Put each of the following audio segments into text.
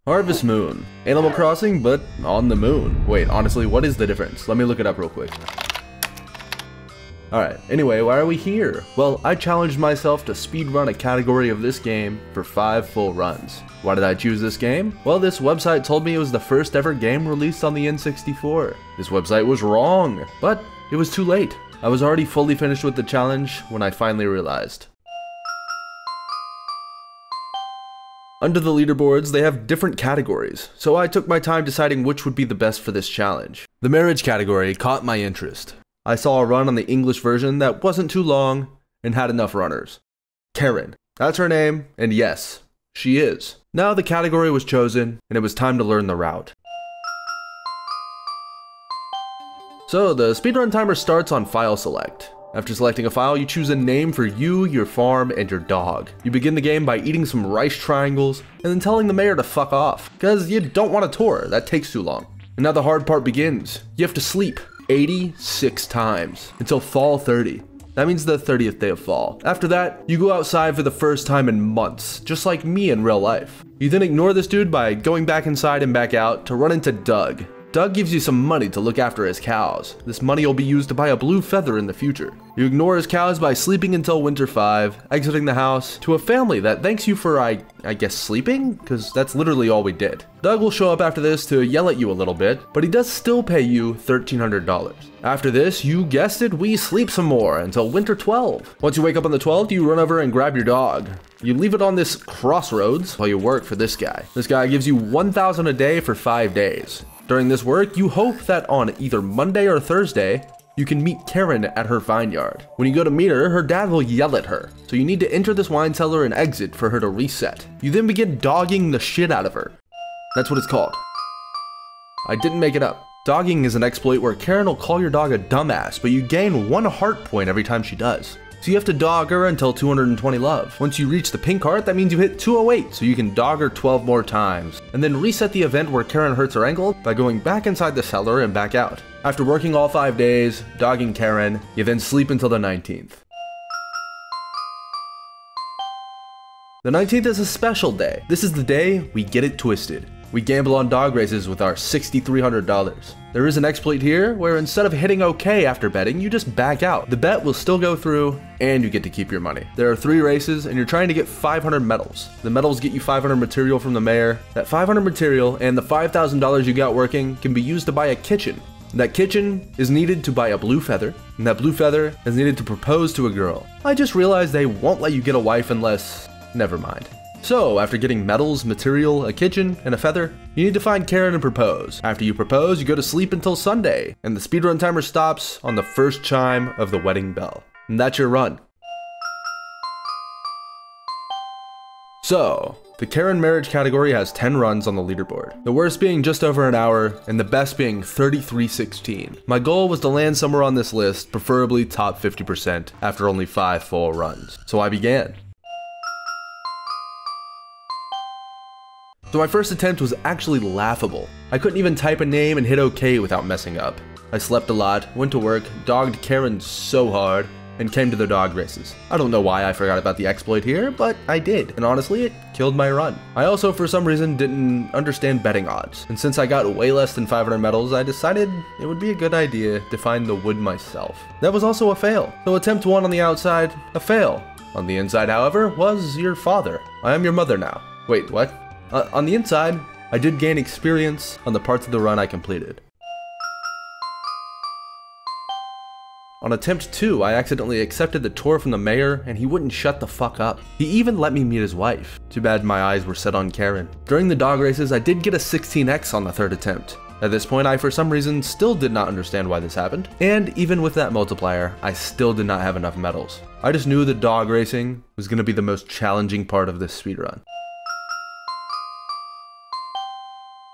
Harvest Moon. Animal Crossing, but on the moon. Wait, honestly, what is the difference? Let me look it up real quick. Alright, anyway, why are we here? Well, I challenged myself to speedrun a category of this game for 5 full runs. Why did I choose this game? Well, this website told me it was the first ever game released on the N64. This website was wrong, but it was too late. I was already fully finished with the challenge when I finally realized. Under the leaderboards, they have different categories, so I took my time deciding which would be the best for this challenge. The marriage category caught my interest. I saw a run on the English version that wasn't too long and had enough runners. Karen, that's her name, and yes, she is. Now the category was chosen, and it was time to learn the route. So the speedrun timer starts on file select. After selecting a file, you choose a name for you, your farm, and your dog. You begin the game by eating some rice triangles, and then telling the mayor to fuck off, because you don't want a tour, that takes too long. And now the hard part begins. You have to sleep 86 times until fall 30. That means the 30th day of fall. After that, you go outside for the first time in months, just like me in real life. You then ignore this dude by going back inside and back out to run into Doug. Doug gives you some money to look after his cows. This money will be used to buy a blue feather in the future. You ignore his cows by sleeping until winter 5, exiting the house to a family that thanks you for, I guess, sleeping? Because that's literally all we did. Doug will show up after this to yell at you a little bit, but he does still pay you $1,300. After this, you guessed it, we sleep some more until winter 12. Once you wake up on the 12th, you run over and grab your dog. You leave it on this crossroads while you work for this guy. This guy gives you $1,000 a day for 5 days. During this work, you hope that on either Monday or Thursday, you can meet Karen at her vineyard. When you go to meet her, her dad will yell at her, so you need to enter this wine cellar and exit for her to reset. You then begin dogging the shit out of her. That's what it's called. I didn't make it up. Dogging is an exploit where Karen will call your dog a dumbass, but you gain 1 heart point every time she does. So you have to dog her until 220 love. Once you reach the pink heart, that means you hit 208, so you can dog her 12 more times. And then reset the event where Karen hurts her ankle by going back inside the cellar and back out. After working all 5 days, dogging Karen, you then sleep until the 19th. The 19th is a special day. This is the day we get it twisted. We gamble on dog races with our $6,300. There is an exploit here where instead of hitting OK after betting, you just back out. The bet will still go through and you get to keep your money. There are 3 races and you're trying to get 500 medals. The medals get you 500 material from the mayor. That 500 material and the $5,000 you got working can be used to buy a kitchen. That kitchen is needed to buy a blue feather, and that blue feather is needed to propose to a girl. I just realized they won't let you get a wife unless... never mind. So, after getting medals, material, a kitchen, and a feather, you need to find Karen and propose. After you propose, you go to sleep until Sunday, and the speedrun timer stops on the first chime of the wedding bell. And that's your run. So, the Karen marriage category has 10 runs on the leaderboard. The worst being just over an hour, and the best being 33:16. My goal was to land somewhere on this list, preferably top 50% after only 5 full runs. So I began. So my first attempt was actually laughable. I couldn't even type a name and hit OK without messing up. I slept a lot, went to work, dogged Karen so hard, and came to the dog races. I don't know why I forgot about the exploit here, but I did, and honestly, it killed my run. I also, for some reason, didn't understand betting odds, and since I got way less than 500 medals, I decided it would be a good idea to find the wood myself. That was also a fail. So attempt 1 on the outside, a fail. On the inside, however, was your father. I am your mother now. Wait, what? On the inside, I did gain experience on the parts of the run I completed. On attempt 2, I accidentally accepted the tour from the mayor and he wouldn't shut the fuck up. He even let me meet his wife. Too bad my eyes were set on Karen. During the dog races, I did get a 16x on the 3rd attempt. At this point, I for some reason still did not understand why this happened, and even with that multiplier, I still did not have enough medals. I just knew that dog racing was going to be the most challenging part of this speedrun.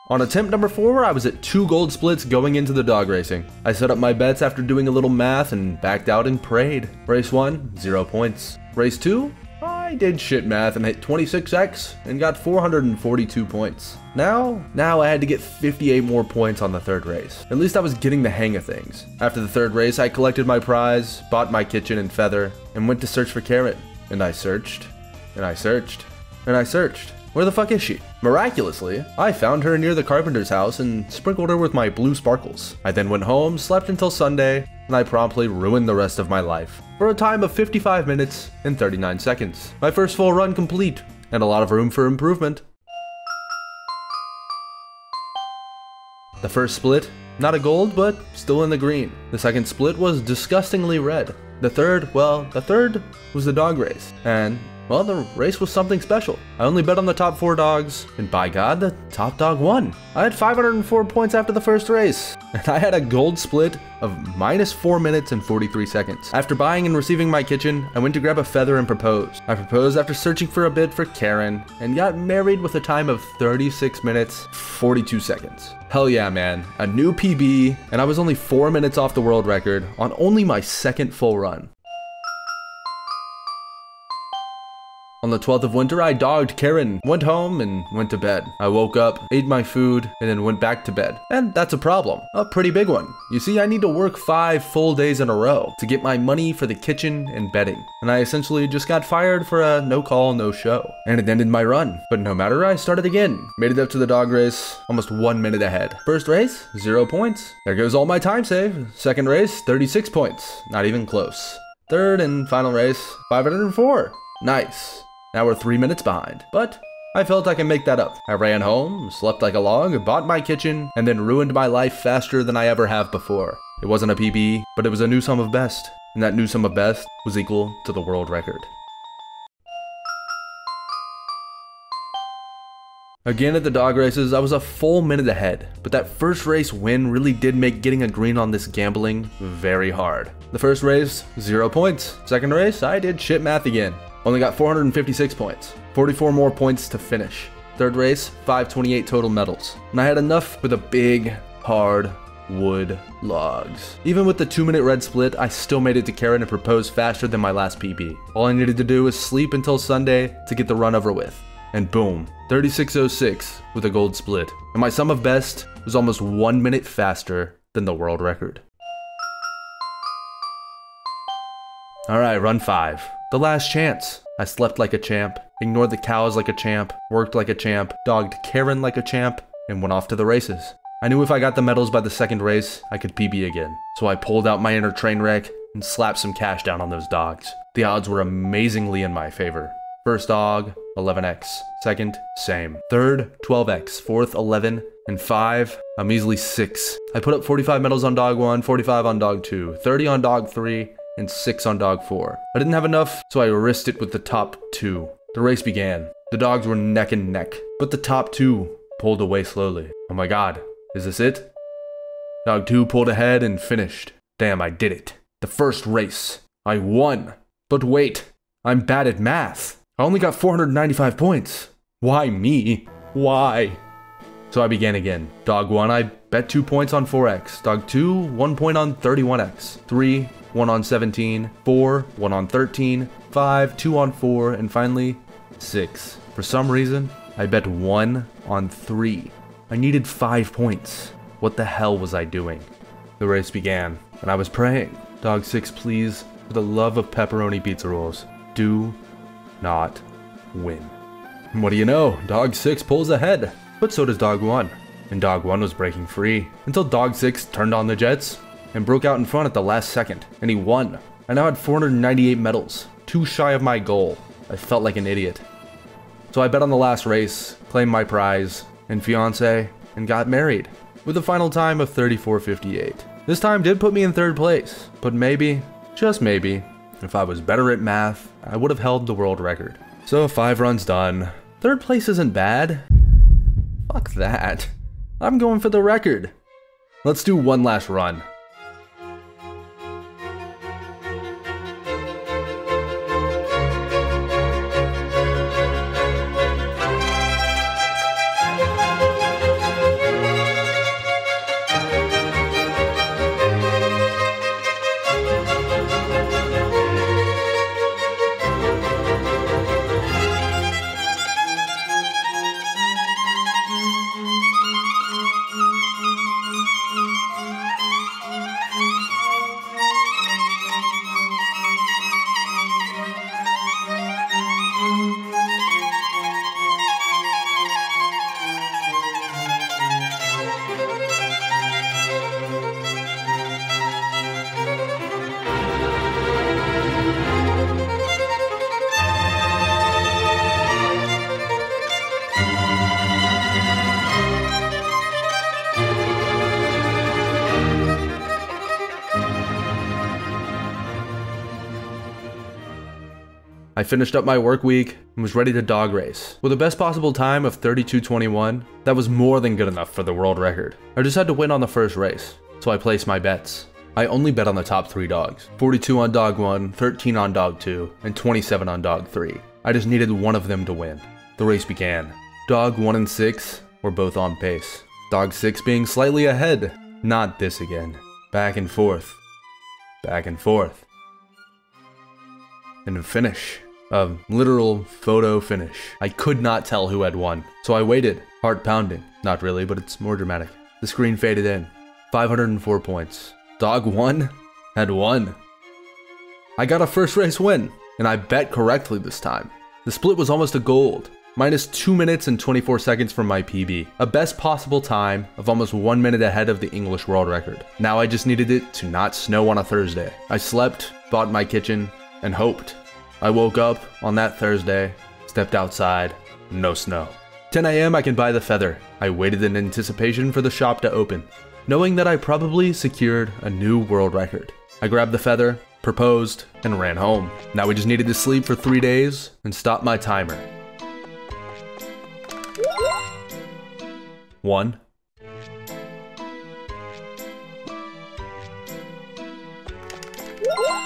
On attempt number 4, I was at 2 gold splits going into the dog racing. I set up my bets after doing a little math and backed out and prayed. Race 1, 0 points. Race 2, I did shit math and hit 26x and got 442 points. Now I had to get 58 more points on the 3rd race. At least I was getting the hang of things. After the 3rd race, I collected my prize, bought my kitchen and feather, and went to search for Karen. And I searched, and I searched, and I searched. Where the fuck is she? Miraculously, I found her near the carpenter's house and sprinkled her with my blue sparkles. I then went home, slept until Sunday, and I promptly ruined the rest of my life. For a time of 55 minutes and 39 seconds. My first full run complete, and a lot of room for improvement. The first split, not a gold, but still in the green. The second split was disgustingly red. The third was the dog race. And, well, the race was something special. I only bet on the top 4 dogs, and by God, the top dog won. I had 504 points after the first race, and I had a gold split of -4 minutes and 43 seconds. After buying and receiving my kitchen, I went to grab a feather and propose. I proposed after searching for a bit for Karen, and got married with a time of 36 minutes, 42 seconds. Hell yeah, man. A new PB, and I was only 4 minutes off the world record on only my second full run. On the 12th of winter, I dogged Karen, went home, and went to bed. I woke up, ate my food, and then went back to bed. And that's a problem. A pretty big one. You see, I need to work 5 full days in a row to get my money for the kitchen and bedding. And I essentially just got fired for a no call, no show. And it ended my run. But no matter, I started again. Made it up to the dog race, almost 1 minute ahead. First race, 0 points. There goes all my time save. Second race, 36 points. Not even close. Third and final race, 504. Nice. Now we're 3 minutes behind, but I felt I can make that up. I ran home, slept like a log, bought my kitchen, and then ruined my life faster than I ever have before. It wasn't a PB, but it was a new sum of best, and that new sum of best was equal to the world record. Again at the dog races, I was a full minute ahead, but that first race win really did make getting a green on this gambling very hard. The first race, 0 points. Second race, I did shit math again. Only got 456 points, 44 more points to finish. Third race, 528 total medals. And I had enough with a big, hard wood logs. Even with the 2-minute red split, I still made it to Karen and proposed faster than my last PB. All I needed to do was sleep until Sunday to get the run over with. And boom, 36:06 with a gold split. And my sum of best was almost 1 minute faster than the world record. Alright, run 5. The last chance. I slept like a champ, ignored the cows like a champ, worked like a champ, dogged Karen like a champ, and went off to the races. I knew if I got the medals by the second race, I could PB again. So I pulled out my inner train wreck and slapped some cash down on those dogs. The odds were amazingly in my favor. First dog, 11x. Second, same. Third, 12x. Fourth, 11. And 5, a measly 6. I put up 45 medals on dog 1, 45 on dog 2, 30 on dog 3, and 6 on dog 4. I didn't have enough, so I risked it with the top 2. The race began. The dogs were neck and neck, but the top 2 pulled away slowly. Oh my god, is this it? Dog 2 pulled ahead and finished. Damn, I did it. The first race. I won. But wait, I'm bad at math. I only got 495 points. Why me? Why? So I began again. Dog 1, I bet 2 points on 4x. Dog 2, 1 point on 31x. 3, 1 on 17, 4, 1 on 13, 5, 2 on 4, and finally, 6. For some reason, I bet 1 on 3. I needed 5 points. What the hell was I doing? The race began, and I was praying. Dog 6, please, for the love of pepperoni pizza rolls, do not win. And what do you know? Dog 6 pulls ahead, but so does Dog 1. And Dog 1 was breaking free, until Dog 6 turned on the jets, and broke out in front at the last second, and he won. I now had 498 medals, too shy of my goal. I felt like an idiot. So I bet on the last race, claimed my prize, and fiance, and got married, with a final time of 34:58. This time did put me in 3rd place, but maybe, just maybe, if I was better at math, I would have held the world record. So 5 runs done. 3rd place isn't bad. Fuck that. I'm going for the record. Let's do one last run. I finished up my work week and was ready to dog race. With the best possible time of 32:21, that was more than good enough for the world record. I just had to win on the first race, so I placed my bets. I only bet on the top 3 dogs, 42 on dog 1, 13 on dog 2, and 27 on dog 3. I just needed one of them to win. The race began. Dog 1 and 6 were both on pace. Dog 6 being slightly ahead. Not this again. Back and forth. Back and forth. And a finish. A literal photo finish. I could not tell who had won, so I waited. Heart pounding. Not really, but it's more dramatic. The screen faded in. 504 points. Dog 1 had won. I got a first race win, and I bet correctly this time. The split was almost a gold. Minus 2 minutes and 24 seconds from my PB. A best possible time of almost 1 minute ahead of the English world record. Now I just needed it to not snow on a Thursday. I slept, bought my kitchen, and hoped. I woke up on that Thursday, stepped outside, no snow. 10 AM I can buy the feather. I waited in anticipation for the shop to open, knowing that I probably secured a new world record. I grabbed the feather, proposed, and ran home. Now we just needed to sleep for 3 days and stop my timer. 1.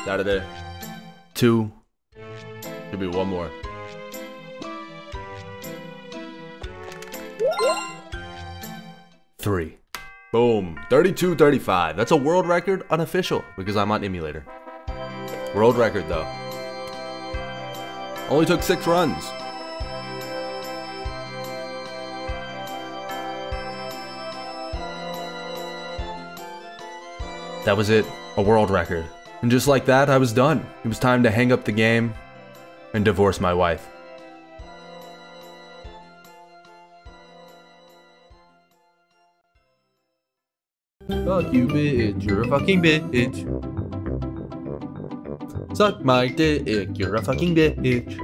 Out of there. 2. Should be one more. 3. Boom. 32:35. That's a world record, unofficial, because I'm on emulator. World record though. Only took 6 runs. That was it. A world record. And just like that, I was done. It was time to hang up the game and divorce my wife. Fuck you, bitch. You're a fucking bitch. Suck my dick. You're a fucking bitch.